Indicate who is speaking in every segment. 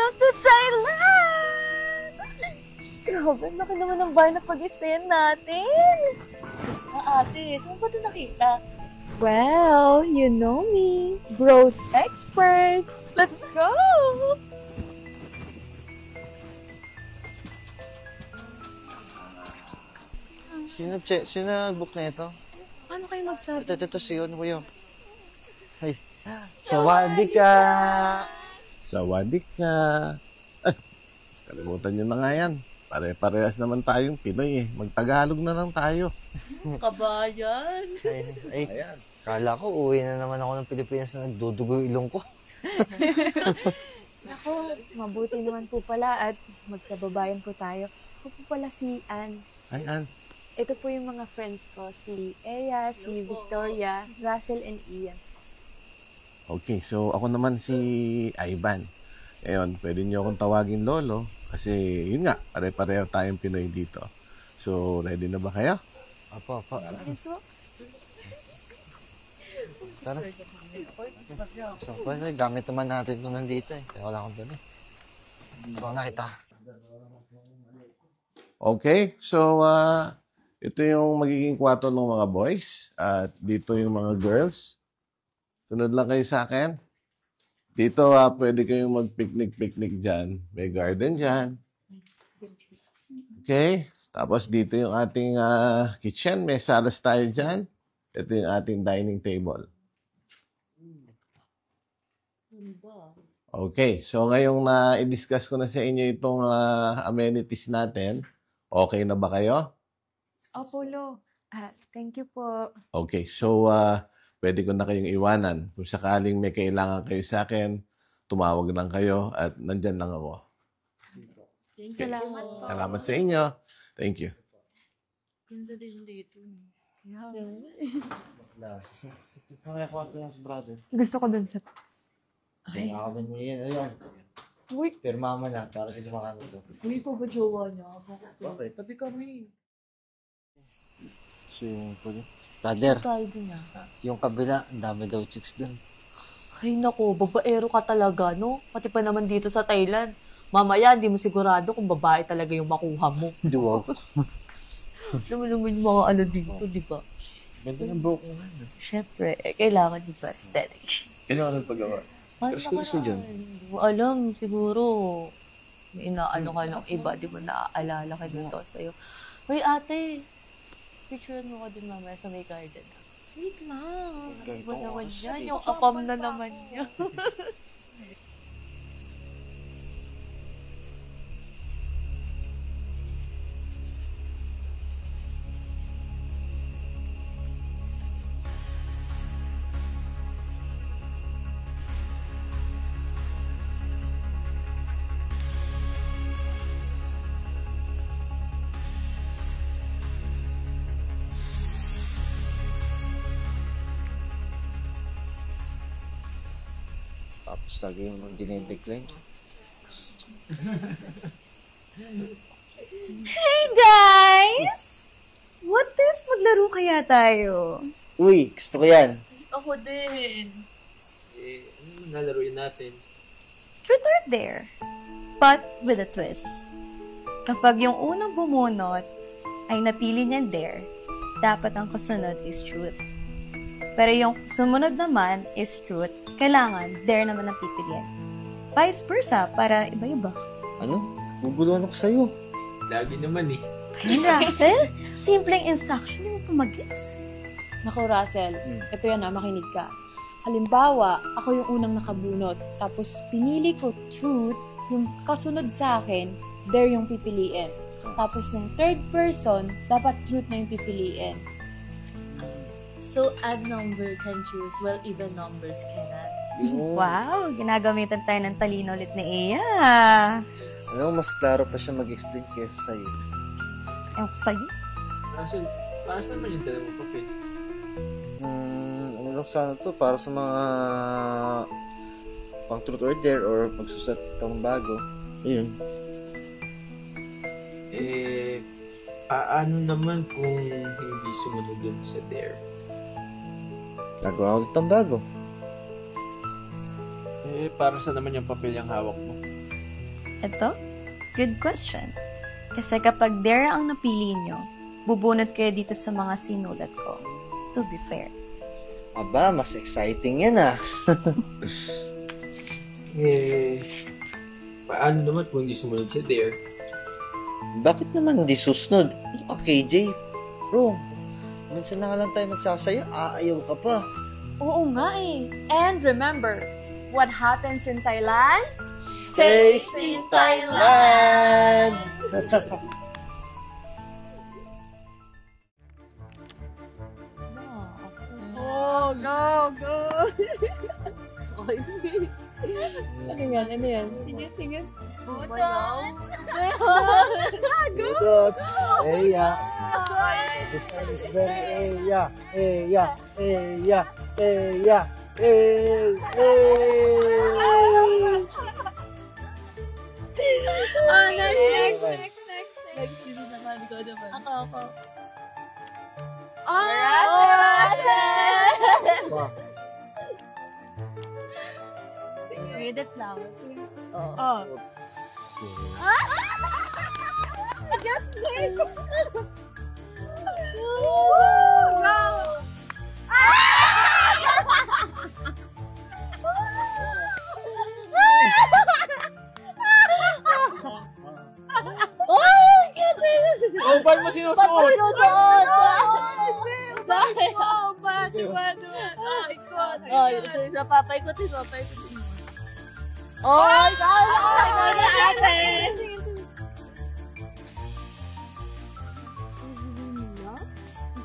Speaker 1: Welcome to Thailand! Grabe, laki naman ng bar na pag-stayan natin. Ate, saan ba ito nakita? Well, you know me. Bros expert. Let's go!
Speaker 2: Sino nag-book na ito?
Speaker 1: Ano kayo magsabi?
Speaker 2: Ito si Yon, Kuya. Ay, sawadee ka! Sawadee ka! Ay, kalimutan nyo na nga yan. Pare-parehas naman tayong Pinoy eh. Magtagalog na lang tayo.
Speaker 1: Kabayan!
Speaker 2: Ay, kala ko uwi na naman ako ng Pilipinas na nagdudugo yung ilong ko.
Speaker 1: Ako, mabuti naman po pala at magkababayan po tayo. Ako po pala si Ann.
Speaker 2: Ay, Ann.
Speaker 1: Ito po yung mga friends ko, si Eya, si Victoria, Russell, and Ian.
Speaker 2: Okay, so ako naman si Ivan. Ngayon, pwede niyo akong tawagin Lolo kasi yun nga, pare-pareho tayong Pinoy dito. So, ready na ba kayo?
Speaker 3: Apo.
Speaker 1: Yes, po.
Speaker 2: Tara. So, gamit naman natin ito nandito eh. Kaya wala akong doon eh. So, nakita. Okay, so, ito yung magiging kwarto ng mga boys at dito yung mga girls. Sunod lang kayo sa akin. Dito pwede kayong mag-picnic dyan. May garden dyan. Okay? Tapos dito yung ating kitchen. May salas tayo dyan. Ito yung ating dining table. Okay. So ngayong na-discuss ko na sa inyo itong amenities natin, okay na ba kayo?
Speaker 1: Opo, Lo. Thank you po.
Speaker 2: Okay. So, pwede ko na kayong iwanan. Kung sakaling may kailangan kayo sa akin, tumawag lang kayo at nandyan lang ako.
Speaker 1: Okay. Salamat po.
Speaker 2: Salamat sa inyo. Thank you.
Speaker 1: Ganda din dito. Yeah. Gusto ko dun sa...
Speaker 3: Ay. Nakakaban mo yan. Ayun.
Speaker 1: Uy.
Speaker 3: Pirma mo na para hindi makano to.
Speaker 1: Uy, pa ba jowa niya?
Speaker 3: Bakit?
Speaker 1: Tabi kami.
Speaker 3: Brother,
Speaker 1: Tayo din niya.
Speaker 3: yung kabila, ang dami daw chicks dun.
Speaker 1: Ay nako, babaero ka talaga, no? Pati pa naman dito sa Thailand. Mamaya, hindi mo sigurado kung babae talaga yung makuha mo.
Speaker 3: Duwag.
Speaker 1: Naman yung mga ano dito, di ba?
Speaker 3: Ganda ng buhok mo.
Speaker 1: Siyempre, kailangan di ba aesthetic.
Speaker 2: Kailangan pag-gawa.
Speaker 1: Ay,
Speaker 3: Gusto dyan.
Speaker 1: Hindi mo alam, siguro. May inaano ka ng iba, di mo naaalala ka dito sa'yo. Uy, ate, picturean mo ka din mamaya sa may garden. Wait lang. Ano ba naman yan? Yung apam na naman niya.
Speaker 3: Tapos lagi yung dinidecline.
Speaker 4: Hey guys! What if maglaro kaya tayo?
Speaker 3: Uy, gusto ko yan.
Speaker 1: Ako din.
Speaker 5: Ano nalaruin natin?
Speaker 4: Truth or dare? But with a twist. Kapag yung unang bumunot ay napili niya dare, dapat ang kasunod is truth. Pero yung sumunod naman is truth, kailangan dare naman ang pipiliin. Vice versa, para iba-iba.
Speaker 3: Ano? Bubuluan ako sa'yo.
Speaker 5: Lagi naman eh.
Speaker 4: Ay, Russell, simpleng instruction mo pumagits.
Speaker 6: Naku, Russell, ito yan makinig ka. Halimbawa, ako yung unang nakabunot, tapos pinili ko truth, yung kasunod sa akin, dare yung pipiliin. Tapos yung third person, dapat truth na yung pipiliin.
Speaker 1: So, odd number can choose while even numbers cannot.
Speaker 4: Wow, ginagamitan tayo ng talino ulit ni Iya.
Speaker 3: Alam mo, mas klaro pa siya mag-explain kaysa sa'yo.
Speaker 4: Ewan ko sa'yo.
Speaker 5: Russell, paras naman yung dalawang papel.
Speaker 3: Ano lang sana to? Para sa mga pang truth or dare or magsusulat ka ng bago. Ayun.
Speaker 5: Paano naman kung hindi sumunod yun sa dare?
Speaker 3: Gagawa ulit ng bago.
Speaker 5: Para sa naman yung papel yung hawak mo?
Speaker 4: Eto, good question. Kasi kapag dare ang napili nyo, bubunot kayo dito sa mga sinulat ko. To be fair.
Speaker 3: Aba, mas exciting yan ah.
Speaker 5: Paano naman kung hindi sumunod si Dare?
Speaker 3: Bakit naman hindi susunod? Ano ka, KJ? Bro, minsan na nga lang tayo magsasaya, aayaw ka pa.
Speaker 6: Oo nga eh. And remember, what happens in Thailand?
Speaker 3: Stays in Thailand!
Speaker 6: Oh, go, go! Ano yan? Ano yan? Tingin.
Speaker 1: Budon!
Speaker 3: Budots! Eya! The sun is very eya! Eya! Eya! Eya!
Speaker 6: Next.
Speaker 1: Sino naman? Ikaw naman. Ako.
Speaker 3: Wow.
Speaker 1: Read it loud.
Speaker 6: Oh.
Speaker 5: Oh, paano mo sinusuot?
Speaker 1: Bakit? Papaikutin mo.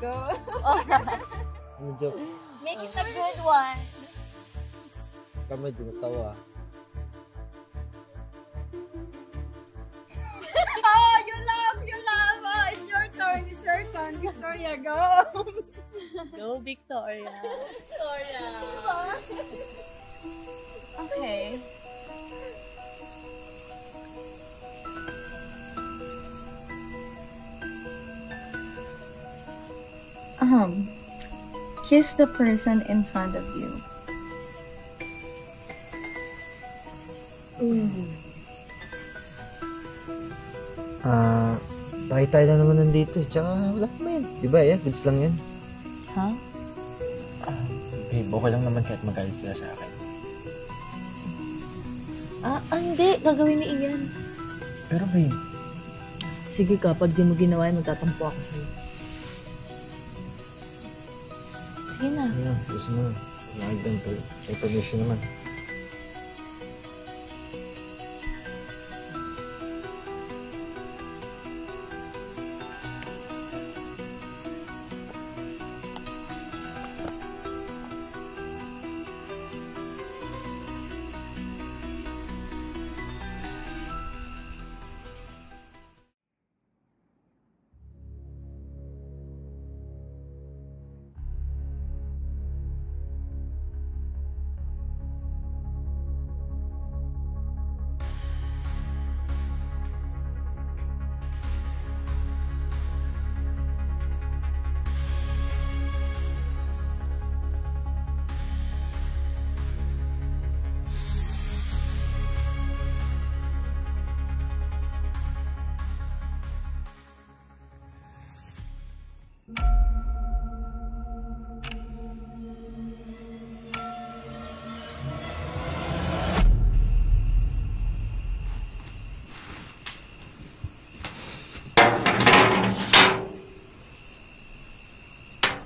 Speaker 6: Go.
Speaker 3: Ano joke?
Speaker 1: Make it a good one.
Speaker 3: Kami din natawa.
Speaker 6: Oh, you love. Oh, it's your turn. Victoria, go.
Speaker 1: Go, Victoria.
Speaker 4: Okay. Kiss the person in front of you.
Speaker 3: Tayo na naman nandito. Tsaka wala naman. Diba goods lang yan.
Speaker 1: Ha?
Speaker 5: Babe, okay lang naman kahit magalit sila sa akin.
Speaker 1: Hindi. Gagawin ni Ian.
Speaker 5: Pero babe,
Speaker 1: Sige ka, pag di mo ginawa, magtatampo ako sa'yo. Sige na.
Speaker 3: Ano, gusto mo. Nakagdan po. May permission naman.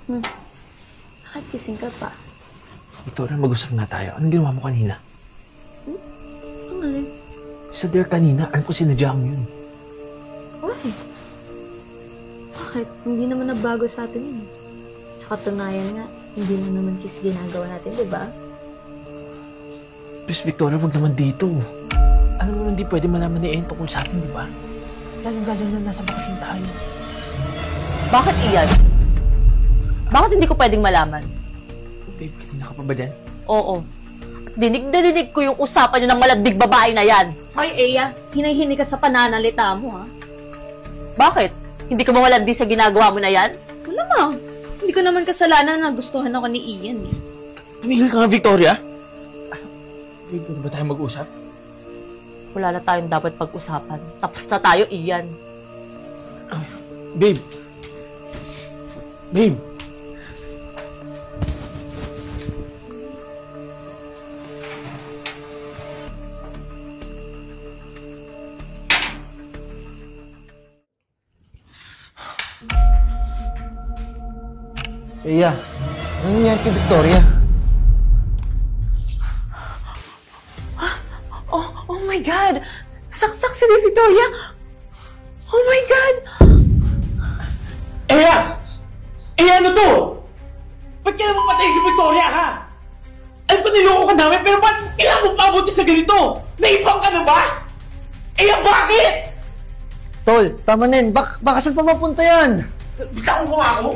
Speaker 1: Bakit gising ka pa?
Speaker 5: Victoria, mag-usap nga tayo. Anong ginawa mo kanina?
Speaker 1: Ang alin?
Speaker 5: Sa Dare kanina, alam ko sinadya mo yun.
Speaker 1: Why? Bakit? Hindi naman nabago sa atin yun. Sa katunayan nga, hindi mo naman kiss ginagawa natin, di ba?
Speaker 5: Please, Victoria, wag naman dito. Alam mo, hindi pwede malaman ni Ian tungkol sa atin, di ba? Lalong-lalo na nasa bakasyon tayo.
Speaker 1: Bakit iyan? Bakit hindi ko pwedeng malaman?
Speaker 5: Babe, kanina ka pa ba dyan?
Speaker 1: Oo. Dinig na dinig ko yung usapan niyo ng malandig babae na yan. Hoy, Eya, hinay-hini ka sa pananalita mo, ha? Bakit? Hindi ka ba malandi sa ginagawa mo na yan?
Speaker 4: Wala nga. Hindi ko naman kasalanan na gustuhan ako ni Ian eh.
Speaker 5: Tumigil ka nga, Victoria! Babe, pwede ba tayo mag-usap?
Speaker 1: Wala na tayong dapat pag-usapan. Tapos na tayo, Ian.
Speaker 5: Babe. Babe.
Speaker 3: Iya, ano nangyari kay Victoria?
Speaker 6: Oh my God! Saksak si Victoria! Oh my God!
Speaker 5: Ano to? Ba't ka naman patay si Victoria, ha? Alam ko niloko ka namin, pero ba't kailangan mo pabuti sa ganito? Naibang ka na ba? Bakit?
Speaker 3: Tol, tama na yun. Baka saan pa mapunta yan?
Speaker 5: Bitawan mo nga ako?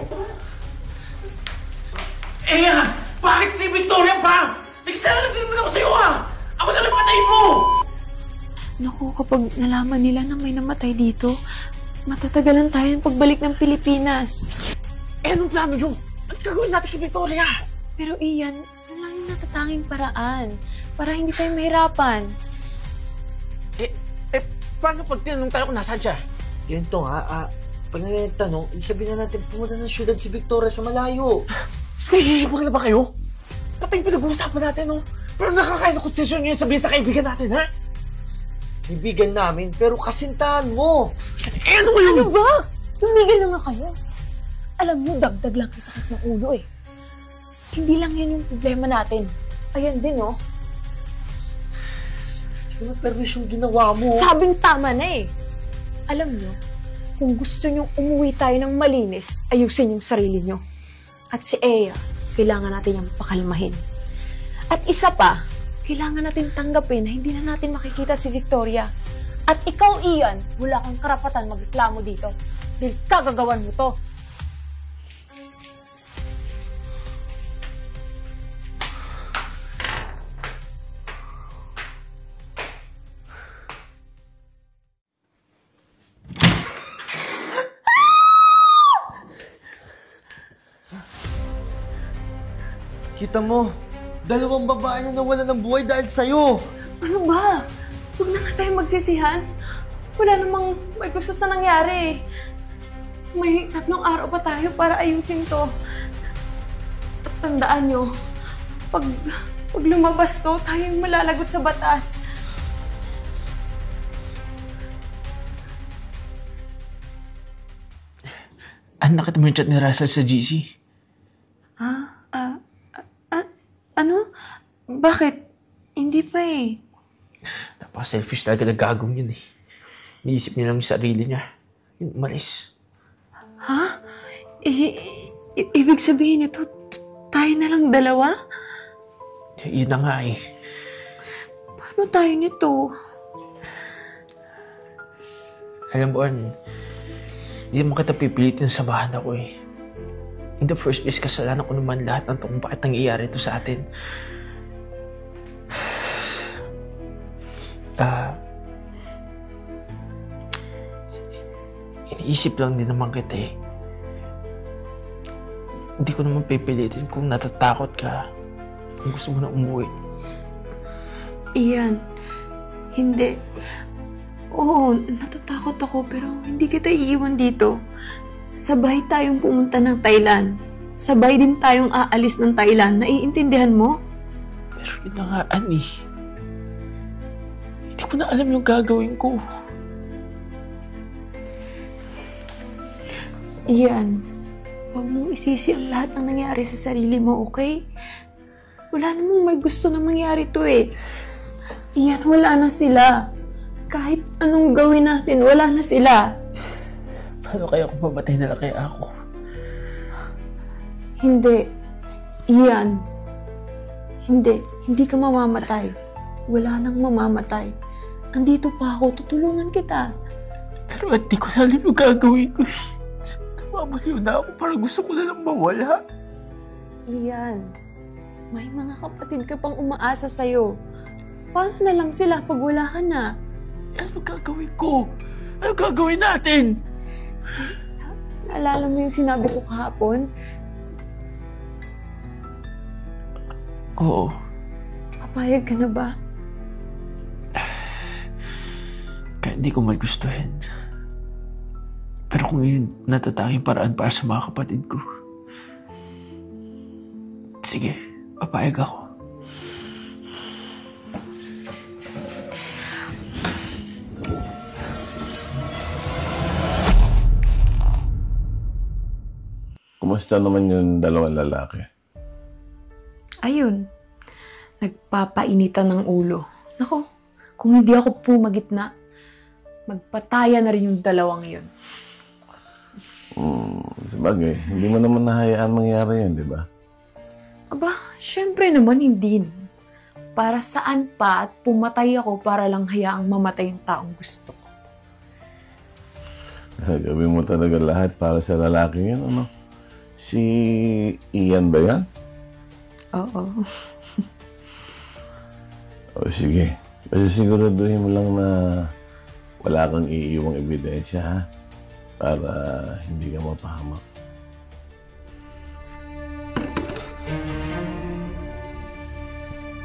Speaker 5: Bakit si Victoria pa? Nagsara din mo na ako sa'yo, ha? Ako na lang patayin mo!
Speaker 6: Naku, kapag nalaman nila na may namatay dito, matatagalan tayo ng pagbalik ng Pilipinas.
Speaker 5: Anong plano nyo? Ano gagawin natin kay Victoria?
Speaker 6: Pero Ian, wala yung natatanging paraan para hindi tayo mahirapan.
Speaker 5: Paano pag tinanong tayo kung nasaan siya?
Speaker 3: Yun to nga, pag nagtanong, sabihin na natin pumunta ng syudad si Victoria sa malayo.
Speaker 5: Hihibang na ba kayo? Pati yung pinag-uusapan natin, no? Pero nakakain na konsesyon nyo yung sabihin sa kaibigan natin, ha?
Speaker 3: Kaibigan namin, pero kasintahan mo.
Speaker 5: Ano ngayon?
Speaker 6: Ano ba? Tumigil na nga kayo. Alam mo, dagdag lang yung sakit ng ulo eh. Hindi lang yan yung problema natin. Ayan din, oh.
Speaker 3: Hindi ko na perwish yung ginawa mo.
Speaker 6: Sabing tama na eh. Alam nyo, kung gusto nyong umuwi tayo ng malinis, ayusin yung sarili nyo. At si Eya, kailangan natin yung pakalmahin. At isa pa, kailangan natin tanggapin na hindi na natin makikita si Victoria. At ikaw, Ian, wala kang karapatan magreklamo dito. Dahil kagagawan mo to.
Speaker 3: Kita mo, dalawang babae na nawala ng buhay dahil sa'yo.
Speaker 6: Ano ba? Huwag na nga tayo magsisihan. Wala namang may gusto sa nangyari. May 3 araw pa tayo para ayusin to. At tandaan nyo, pag lumabas to, tayo yung malalagot sa batas.
Speaker 5: Nakita mo yung chat ni Russell sa GC?
Speaker 6: Ano? Bakit? Hindi pa eh.
Speaker 5: Napaka-selfish talaga na gagawin yun eh. Niisip niya lang yung sarili niya. Yun, umalis.
Speaker 6: Ha? Ibig sabihin ito, tayo na lang dalawa?
Speaker 5: Yun na nga eh.
Speaker 6: Paano tayo nito?
Speaker 5: Alam mo, hindi naman kita pipilitin sa bahan ako eh. In the first place, kasalanan ko naman lahat ng kung bakit nangyayari ito sa atin. Iniisip lang din naman kita eh. Hindi ko naman pipilitin kung natatakot ka, kung gusto mo na umuwi.
Speaker 6: Ian, hindi. Oo, natatakot ako pero hindi kita iiwan dito. Sabay tayong pumunta ng Thailand. Sabay din tayong aalis ng Thailand. Naiintindihan mo?
Speaker 5: Pero yun na nga, Ani. Hindi ko na alam yung gagawin ko.
Speaker 6: Ian, huwag mong isisi ang lahat ng nangyari sa sarili mo, okay? Wala namang may gusto na mangyari to eh. Ian, wala na sila. Kahit anong gawin natin, wala na sila.
Speaker 5: Paano kaya kung mamatay na lang kaya ako?
Speaker 6: Hindi. Ian. Hindi ka mamamatay. Wala nang mamamatay. Andito pa ako, tutulungan kita.
Speaker 5: Pero hindi ko na alam yung gagawin ko. Namamaliw na ako, parang gusto ko na lang mawala.
Speaker 6: Ian, may mga kapatid ka pang umaasa sa'yo. Paano na lang sila pag wala ka na?
Speaker 5: Ano gagawin ko? Ano gagawin natin?
Speaker 6: Naalala mo yung sinabi ko kahapon?
Speaker 5: Oo.
Speaker 6: Papayag ka na ba?
Speaker 5: hindi ko may gustuhin. Pero kung yun natatanging paraan para sa mga kapatid ko, sige, papayag ako.
Speaker 2: Kumusta naman yung dalawang lalaki?
Speaker 6: Ayun, nagpapainitan ng ulo. Nako, kung hindi ako pumagitna, magpataya na rin yung dalawang yun.
Speaker 2: Sabagay, hindi mo naman nahayaan mangyari yan, di ba?
Speaker 6: Aba, syempre naman hindi. Para saan pa at pumatay ako para lang hayaang mamatay yung taong gusto ko.
Speaker 2: Gagawin mo talaga lahat para sa lalaking yan, ano? Si Ian ba yan?
Speaker 6: Oo.
Speaker 2: O sige, basta siguraduhin mo lang na wala kang iiwang ebidensya, ha? Para hindi ka mapahamak.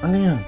Speaker 2: Ano yan?